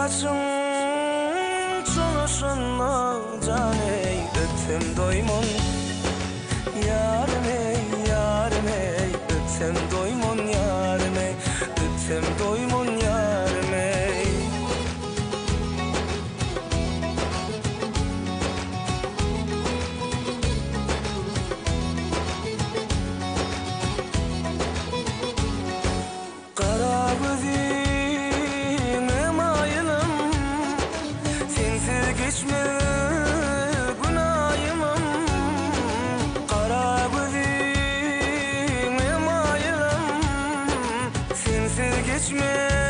kaçın çoluşunma caney ötem doymun yarim ey yarim ey ötem doymun yarim ey ötem doymun yarim ey kara gözüne mayılım sensiz geçme günahımım kara gözüne mayılım sensiz geçme